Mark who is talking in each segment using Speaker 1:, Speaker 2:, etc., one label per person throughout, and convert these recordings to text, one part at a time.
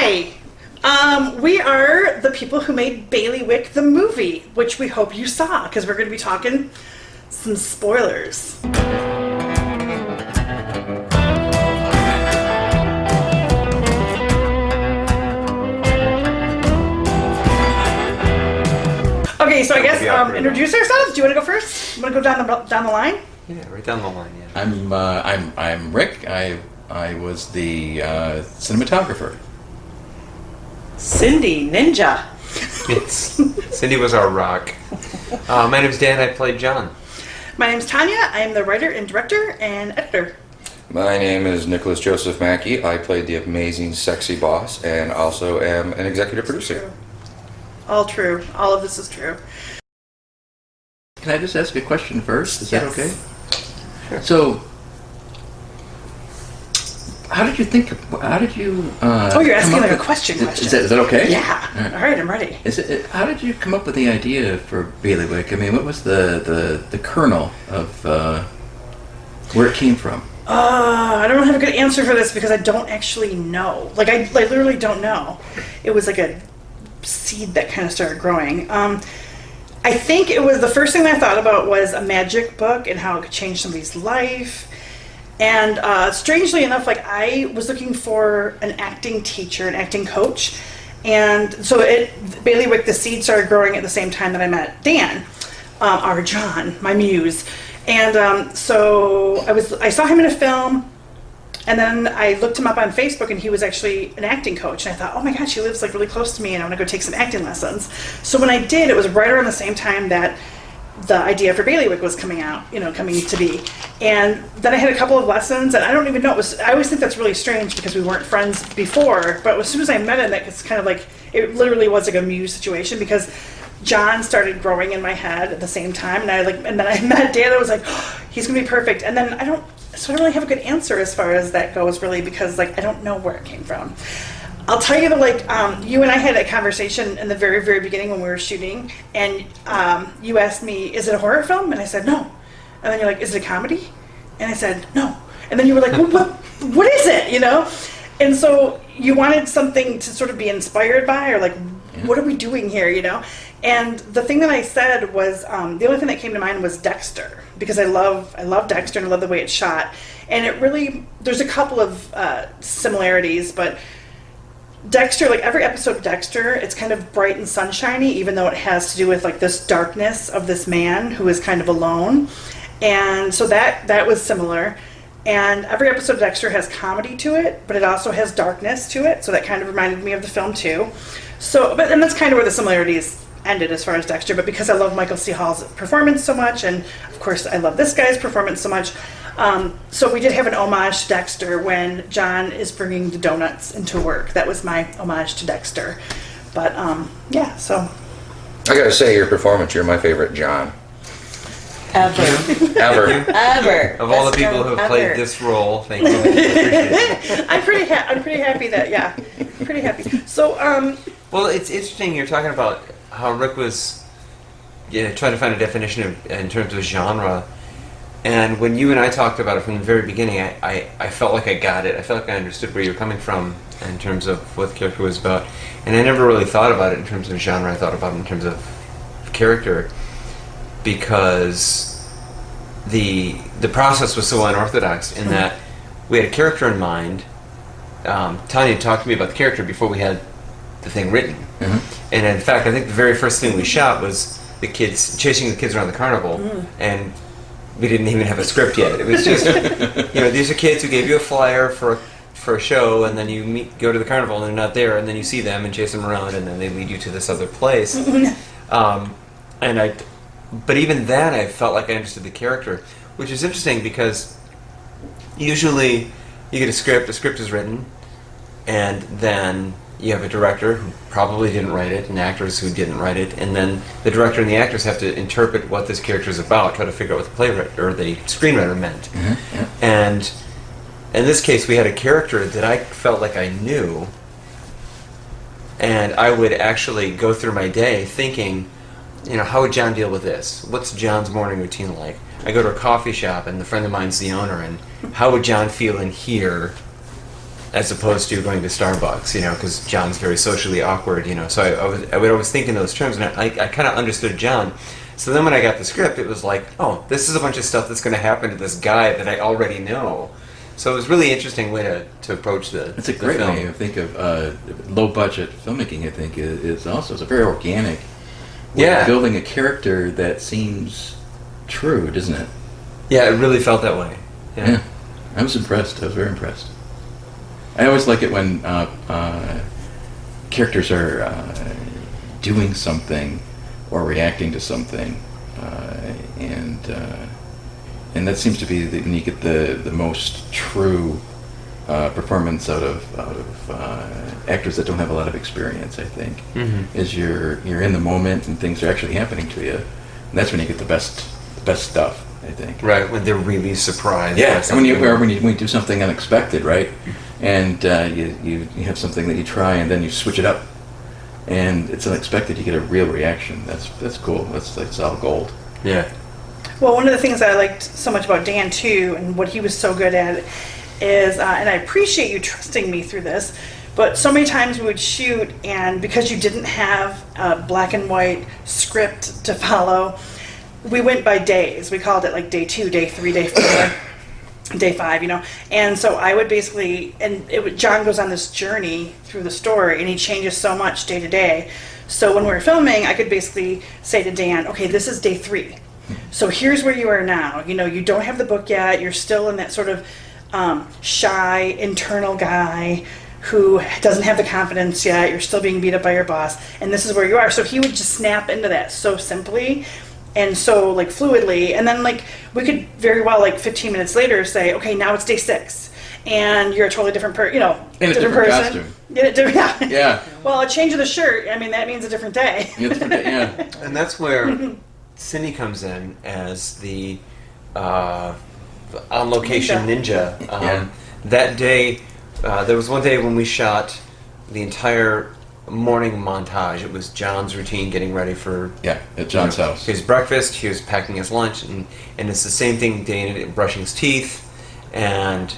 Speaker 1: Hi! We are the people who made Bailiwick the movie, which we hope you saw, because we're going to be talking some spoilers. Okay, so I guess introduce ourselves. Do you want to go first? You want to go down the line?
Speaker 2: Yeah, right down the line. Yeah.
Speaker 3: I'm Rick. I was the cinematographer.
Speaker 1: Cindi, ninja.
Speaker 2: Yes. Cyndi was our rock. My name's Dan. I played John.
Speaker 1: My name's Tonia. I am the writer and director and editor.
Speaker 4: My name is Nicholas Joseph Mackey. I played the amazing, sexy boss, and also am an executive producer.
Speaker 1: All true. All of this is true.
Speaker 3: Can I just ask a question first? Is that
Speaker 1: Yes.
Speaker 3: okay?
Speaker 2: Sure.
Speaker 3: So, how did you think? How did you?
Speaker 1: You're asking
Speaker 3: come up
Speaker 1: like a
Speaker 3: with-
Speaker 1: question.
Speaker 3: Is that okay?
Speaker 1: Yeah. All right, I'm ready.
Speaker 3: How did you come up with the idea for Bailiwick? I mean, what was the kernel of where it came from?
Speaker 1: I don't have a good answer for this because I don't actually know. Like, I literally don't know. It was like a seed that kind of started growing. I think it was the first thing that I thought about was a magic book and how it could change somebody's life. And strangely enough, like I was looking for an acting teacher, an acting coach. And so Bailiwick, the seed started growing at the same time that I met Dan, or John, my muse. And so I saw him in a film, and then I looked him up on Facebook, and he was actually an acting coach. And I thought, oh my gosh, he lives like really close to me, and I want to go take some acting lessons. So when I did, it was right around the same time that the idea for Bailiwick was coming to be. And then I had a couple of lessons, and I don't even know, I always think that's really strange because we weren't friends before, but as soon as I met him, it's kind of like, it literally was like a muse situation because John started growing in my head at the same time, and then I met Dan, I was like, oh, he's gonna be perfect. And then I don't really have a good answer as far as that goes, really, because like I don't know where it came from. I'll tell you that you and I had a conversation in the very, very beginning when we were shooting, and you asked me, is it a horror film? And I said, no. And then you're like, is it a comedy? And I said, no. And then you were like, well, what is it, And so you wanted something to sort of be inspired by, or like, what are we doing here, And the thing that I said was, the only thing that came to mind was Dexter, because I love Dexter and I love the way it's shot. And it really, there's a couple of similarities, but Dexter, like every episode of Dexter, it's kind of bright and sunshiny, even though it has to do with like this darkness of this man who is kind of alone. And so that was similar. And every episode of Dexter has comedy to it, but it also has darkness to it. So that kind of reminded me of the film too. And that's kind of where the similarities ended as far as Dexter. But because I love Michael C. Hall's performance so much, and of course I love this guy's performance so much, so we did have an homage to Dexter when John is bringing the donuts into work. That was my homage to Dexter. But yeah, so.
Speaker 4: I gotta say, your performance, you're my favorite John.
Speaker 5: Ever.
Speaker 2: Of all the people who have played this role, thank you. I appreciate it.
Speaker 1: I'm pretty happy that, yeah. Pretty happy. So,
Speaker 2: Well, it's interesting you're talking about how Rick was trying to find a definition in terms of genre. And when you and I talked about it from the very beginning, I felt like I got it. I felt like I understood where you were coming from in terms of what the character was about. And I never really thought about it in terms of genre. I thought about it in terms of character, because the process was so unorthodox in that we had a character in mind. Tonia talked to me about the character before we had the thing written. Mm-hmm. And in fact, I think the very first thing we shot was the kids chasing the kids around the carnival, and we didn't even have a script yet. It was just, these are kids who gave you a flyer for a show, and then you go to the carnival and they're not there, and then you see them and chase them around, and then they lead you to this other place. But even then, I felt like I understood the character, which is interesting because usually you get a script is written, and then you have a director who probably didn't write it, and actors who didn't write it, and then the director and the actors have to interpret what this character is about, try to figure out what the playwright or the screenwriter meant. Mm-hmm, yeah. And in this case, we had a character that I felt like I knew, and I would actually go through my day thinking, how would John deal with this? What's John's morning routine like? I go to a coffee shop, and the friend of mine's the owner, and how would John feel in here as opposed to going to Starbucks, because John's very socially awkward, So I would always think in those terms, and I kind of understood John. So then when I got the script, it was like, oh, this is a bunch of stuff that's going to happen to this guy that I already know. So it was a really interesting way to approach the
Speaker 3: It's a great
Speaker 2: film.
Speaker 3: way to think of low-budget filmmaking, I think, is also. It's a very organic way
Speaker 2: Yeah.
Speaker 3: of building a character that seems true, doesn't it?
Speaker 2: Yeah, it really felt that way.
Speaker 3: Yeah. I was impressed. I was very impressed. I always like it when characters are doing something or reacting to something, and that seems to be when you get the most true performance out of actors that don't have a lot of experience. I think is you're in the moment and things are actually happening to you, and that's when you get the best stuff. I think.
Speaker 2: Right, when they're really surprised.
Speaker 3: Yeah,
Speaker 2: by
Speaker 3: and
Speaker 2: something.
Speaker 3: when you do something unexpected, right? And you have something that you try, and then you switch it up, and it's unexpected. You get a real reaction. That's cool. That's all gold.
Speaker 2: Yeah.
Speaker 1: Well, one of the things that I liked so much about Dan too, and what he was so good at, is, and I appreciate you trusting me through this, but so many times we would shoot, and because you didn't have a black and white script to follow, we went by days. We called it like day 2, day 3, day 4, day 5, And so I would basically, John goes on this journey through the story, and he changes so much day to day. So when we were filming, I could basically say to Dan, okay, this is day 3. So here's where you are now. You don't have the book yet. You're still in that sort of shy, internal guy who doesn't have the confidence yet. You're still being beat up by your boss. And this is where you are. So he would just snap into that so simply and so fluidly. And then we could very well 15 minutes later say, okay, now it's day 6. And you're a totally different person,
Speaker 3: In a different costume.
Speaker 1: Yeah.
Speaker 3: Yeah.
Speaker 1: Well, a change of the shirt, that means a different day.
Speaker 3: Yeah.
Speaker 2: And that's where Cyndi comes in as the on location ninja. That day, there was one day when we shot the entire morning montage. It was John's routine getting ready for
Speaker 3: at John's house.
Speaker 2: his breakfast. He was packing his lunch, and it's the same thing. Dana brushing his teeth, and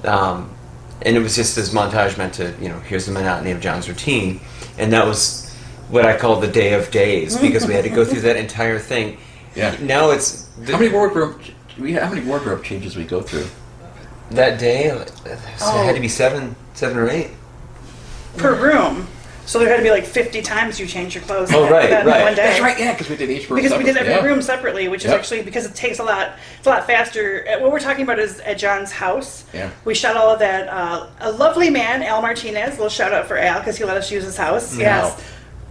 Speaker 2: it was just this montage meant to here's the monotony of John's routine, and that was what I call the day of days because we had to go through that entire thing.
Speaker 3: Yeah.
Speaker 2: Now it's
Speaker 3: How many wardrobe changes we go through?
Speaker 2: that day. It had to be seven or 8
Speaker 1: Per room. So there had to be 50 times you changed your clothes.
Speaker 2: Oh, right,
Speaker 1: that
Speaker 2: right.
Speaker 1: one day.
Speaker 3: That's right. Yeah, because we did each room.
Speaker 1: Because we did every
Speaker 3: separately.
Speaker 1: room separately, which is actually because it takes a lot faster. What we're talking about is at John's house.
Speaker 3: Yeah.
Speaker 1: We shot all of that. A lovely man, Al Martinez. A little shout out for Al because he let us use his house. Yes.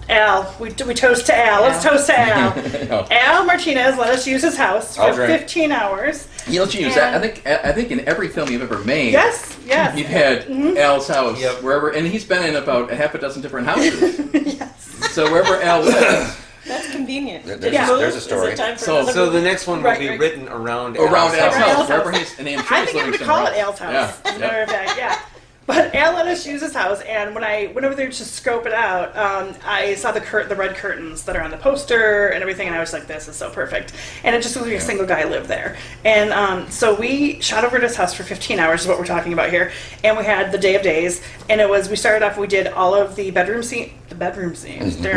Speaker 1: Al, we toast to Al. Let's toast to Al. Al Martinez let us use his house for 15 hours.
Speaker 3: You'll use that. I think in every film you've ever made.
Speaker 1: Yes.
Speaker 3: You've had Al's house
Speaker 2: Yep.
Speaker 3: and he's been in about a half a dozen different houses.
Speaker 1: Yes.
Speaker 3: So wherever Al lives,
Speaker 5: That's convenient.
Speaker 4: There's a story.
Speaker 2: So the next one will be
Speaker 1: Right.
Speaker 2: written around
Speaker 3: around Al's house,
Speaker 1: Al's
Speaker 3: wherever
Speaker 1: house.
Speaker 3: he's, and I'm sure
Speaker 1: I
Speaker 3: he's
Speaker 1: think I'm
Speaker 3: living
Speaker 1: going to call it
Speaker 3: somewhere
Speaker 1: Al's house.
Speaker 3: Yeah.
Speaker 1: As a matter of fact, yeah. But Al let us use his house, and when I went over there to scope it out, I saw the red curtains that are on the poster and everything, and I was like, this is so perfect. And it just looked like a single guy lived there. And so we shot over at his house for 15 hours, is what we're talking about here, and we had the day of days, and we started off, we did all of the bedroom scenes. We did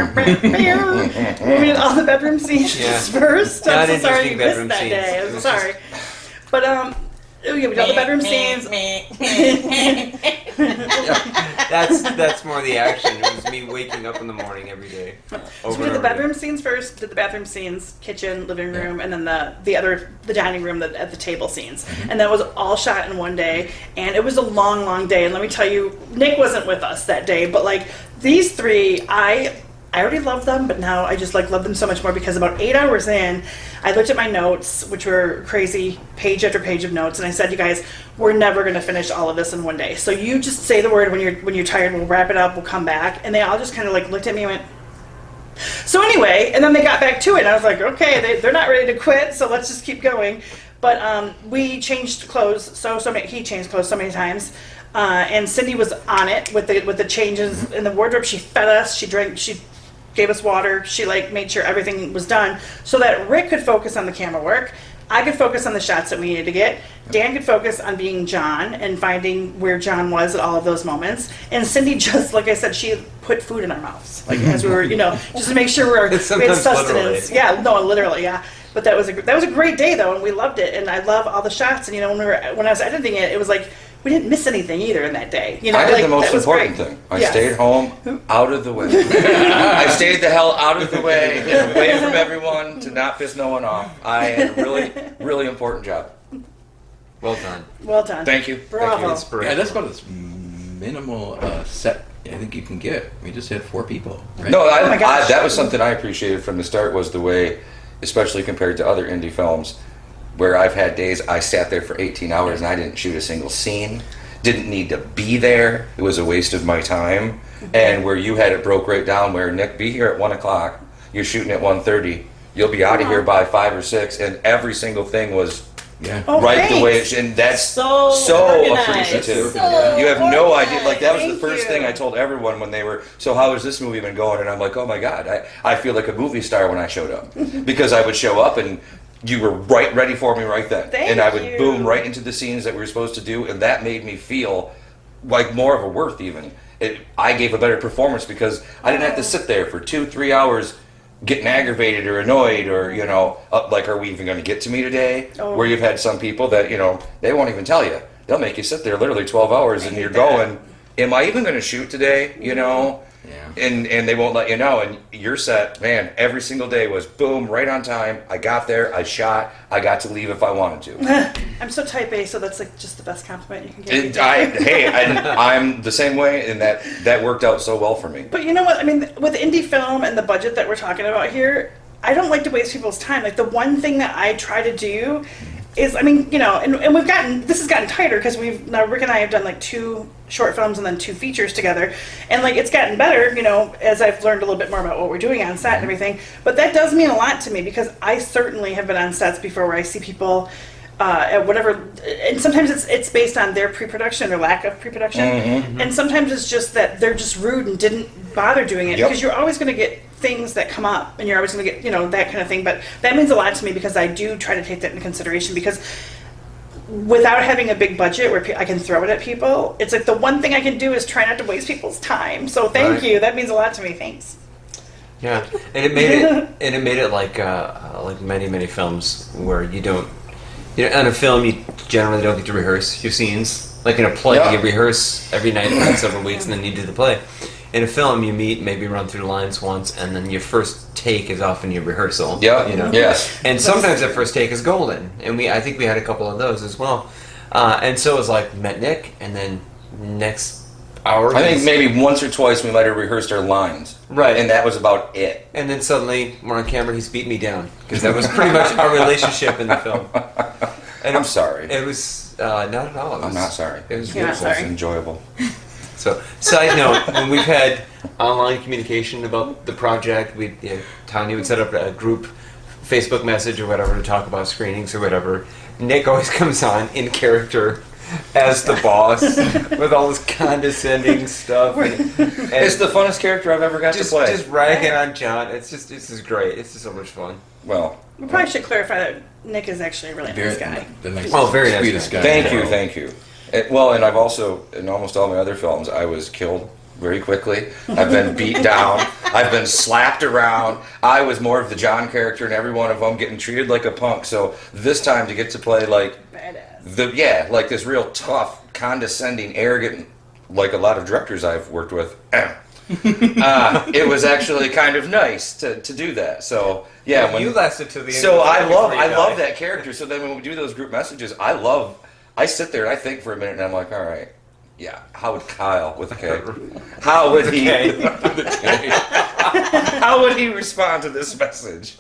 Speaker 1: all the bedroom scenes first.
Speaker 2: Not
Speaker 1: I'm so sorry you
Speaker 2: interesting
Speaker 1: missed
Speaker 2: bedroom
Speaker 1: that
Speaker 2: scenes.
Speaker 1: day.
Speaker 2: It
Speaker 1: I'm
Speaker 2: was
Speaker 1: sorry. But we did all the bedroom scenes.
Speaker 2: That's more the action. It was me waking up in the morning every day.
Speaker 1: So we did the bedroom scenes first, did the bathroom scenes, kitchen, living room, and then the dining room at the table scenes. And that was all shot in one day. And it was a long, long day. And let me tell you, Nick wasn't with us that day, but these 3, I already loved them, but now I just love them so much more because about 8 hours in, I looked at my notes, which were crazy, page after page of notes, and I said, you guys, we're never going to finish all of this in one day. So you just say the word when you're tired, we'll wrap it up, we'll come back. And they all just kind of looked at me and went, so anyway, and then they got back to it, and I was like, okay, they're not ready to quit, so let's just keep going. But we changed clothes he changed clothes so many times. And Cyndi was on it with the changes in the wardrobe. She fed us, she drank, she gave us water. She made sure everything was done so that Rick could focus on the camera work. I could focus on the shots that we needed to get. Dan could focus on being John and finding where John was at all of those moments. And Cyndi just, like I said, she put food in our mouths, like as we were, just to make sure we had
Speaker 2: Sometimes
Speaker 1: sustenance.
Speaker 2: literally.
Speaker 1: Yeah, no, literally, yeah. But that was a great day though, and we loved it. And I love all the shots. And when I was editing it, it was like we didn't miss anything either in that day.
Speaker 4: I did the most
Speaker 1: that was
Speaker 4: important
Speaker 1: great.
Speaker 4: thing. I
Speaker 1: Yes.
Speaker 4: stayed home, out of the way. I stayed the hell out of the way, away from everyone to not piss no one off. I had a really, really important job.
Speaker 2: Well done.
Speaker 1: Well done.
Speaker 4: Thank you.
Speaker 1: Bravo.
Speaker 2: Inspiration.
Speaker 3: Yeah, that's about as minimal set I think you can get. We just had 4 people. Right?
Speaker 4: No,
Speaker 1: Oh my gosh.
Speaker 4: that was something I appreciated from the start, was the way, especially compared to other indie films, where I've had days I sat there for 18 hours and I didn't shoot a single scene, didn't need to be there, it was a waste of my time, and where you had it broke right down where, Nick, be here at 1 o'clock, you're shooting at 1:30, you'll be out of here by 5 or 6, and every single thing was
Speaker 3: Yeah.
Speaker 1: Oh,
Speaker 4: right the way
Speaker 1: thanks.
Speaker 4: and that's
Speaker 5: So organized.
Speaker 4: appreciative.
Speaker 5: So
Speaker 4: You have no idea. Like, that was the
Speaker 1: Thank
Speaker 4: first
Speaker 1: you.
Speaker 4: thing I told everyone when they were, so how has this movie been going? And I'm like, oh my God, I feel like a movie star when I showed up. Because I would show up and you were right ready for me right then.
Speaker 1: Thank
Speaker 4: and I would
Speaker 1: you.
Speaker 4: boom right into the scenes that we were supposed to do, and that made me feel like more of a worth even. I gave a better performance because I didn't have to sit there for 2-3 hours getting aggravated or annoyed or, like, are we even going to get to me today?
Speaker 1: Oh.
Speaker 4: Where you've had some people that, they won't even tell you. They'll make you sit there literally 12 hours and you're going, am I even going to shoot today?
Speaker 3: Yeah.
Speaker 4: And they won't let you know. And your set, man, every single day was boom, right on time. I got there, I shot, I got to leave if I wanted to.
Speaker 1: I'm so type A, so that's like just the best compliment you can get.
Speaker 4: I'm the same way, and that worked out so well for me.
Speaker 1: But you know what? I mean, with indie film and the budget that we're talking about here, I don't like to waste people's time. Like, the one thing that I try to do is, and this has gotten tighter because now Rick and I have done like 2 short films and then 2 features together, and like it's gotten better, as I've learned a little bit more about what we're doing on set and everything. But that does mean a lot to me because I certainly have been on sets before where I see people at whatever, and sometimes it's based on their pre-production or lack of pre-production, and sometimes it's just that they're just rude and didn't bother doing it.
Speaker 4: Yep.
Speaker 1: Because you're always going to get things that come up, and you're always going to get that kind of thing. But that means a lot to me because I do try to take that into consideration, because without having a big budget where I can throw it at people, it's like the one thing I can do is try not to waste people's time. So thank
Speaker 2: Right.
Speaker 1: you. That means a lot to me. Thanks.
Speaker 2: Yeah, and it made it like many films where you don't. On a film, you generally don't get to rehearse your scenes. Like in a play,
Speaker 4: Yeah.
Speaker 2: you rehearse every night for several weeks, and then you do the play. In a film, you meet, maybe run through the lines once, and then your first take is often your rehearsal.
Speaker 4: Yeah, yes.
Speaker 2: And sometimes that first take is golden, and I think we had a couple of those as well. And so it was like, met Nick, and then next hour.
Speaker 4: I think maybe once or twice we might have rehearsed our lines.
Speaker 2: Right.
Speaker 4: And that was about it.
Speaker 2: And then suddenly we're on camera, he's beating me down, because that was pretty much our relationship in the film. And
Speaker 4: I'm sorry.
Speaker 2: It was not at all.
Speaker 4: I'm not sorry.
Speaker 2: It was
Speaker 1: You're not
Speaker 2: beautiful.
Speaker 4: It was
Speaker 1: sorry.
Speaker 4: enjoyable.
Speaker 2: So, side note, when we've had online communication about the project, Tonia would set up a group Facebook message or whatever to talk about screenings or whatever. Nick always comes on in character as the boss with all this condescending stuff. And
Speaker 4: It's the funnest character I've ever got to play.
Speaker 2: just ragging on John. It's just great. It's just so much fun.
Speaker 4: Well,
Speaker 1: We probably should clarify that Nick is actually a really nice guy.
Speaker 3: The nicest,
Speaker 2: Oh, very nice
Speaker 3: sweetest
Speaker 2: guy.
Speaker 3: guy.
Speaker 4: thank
Speaker 3: in the
Speaker 4: you,
Speaker 3: world.
Speaker 4: thank you. And I've also, in almost all my other films, I was killed very quickly. I've been beat down. I've been slapped around. I was more of the John character in every one of them, getting treated like a punk. So this time to get to play like
Speaker 1: Badass.
Speaker 4: like this real tough, condescending, arrogant, like a lot of directors I've worked with. It was actually kind of nice to do that. So yeah, when
Speaker 2: you lasted to the end.
Speaker 4: so
Speaker 2: of the
Speaker 4: I
Speaker 2: film
Speaker 4: love
Speaker 2: before you
Speaker 4: I love
Speaker 2: died.
Speaker 4: that character. So then when we do those group messages, I sit there and I think for a minute and I'm like, all right, yeah, how would Kyle with a K? How would he?
Speaker 2: Okay.
Speaker 4: How would he respond to this message?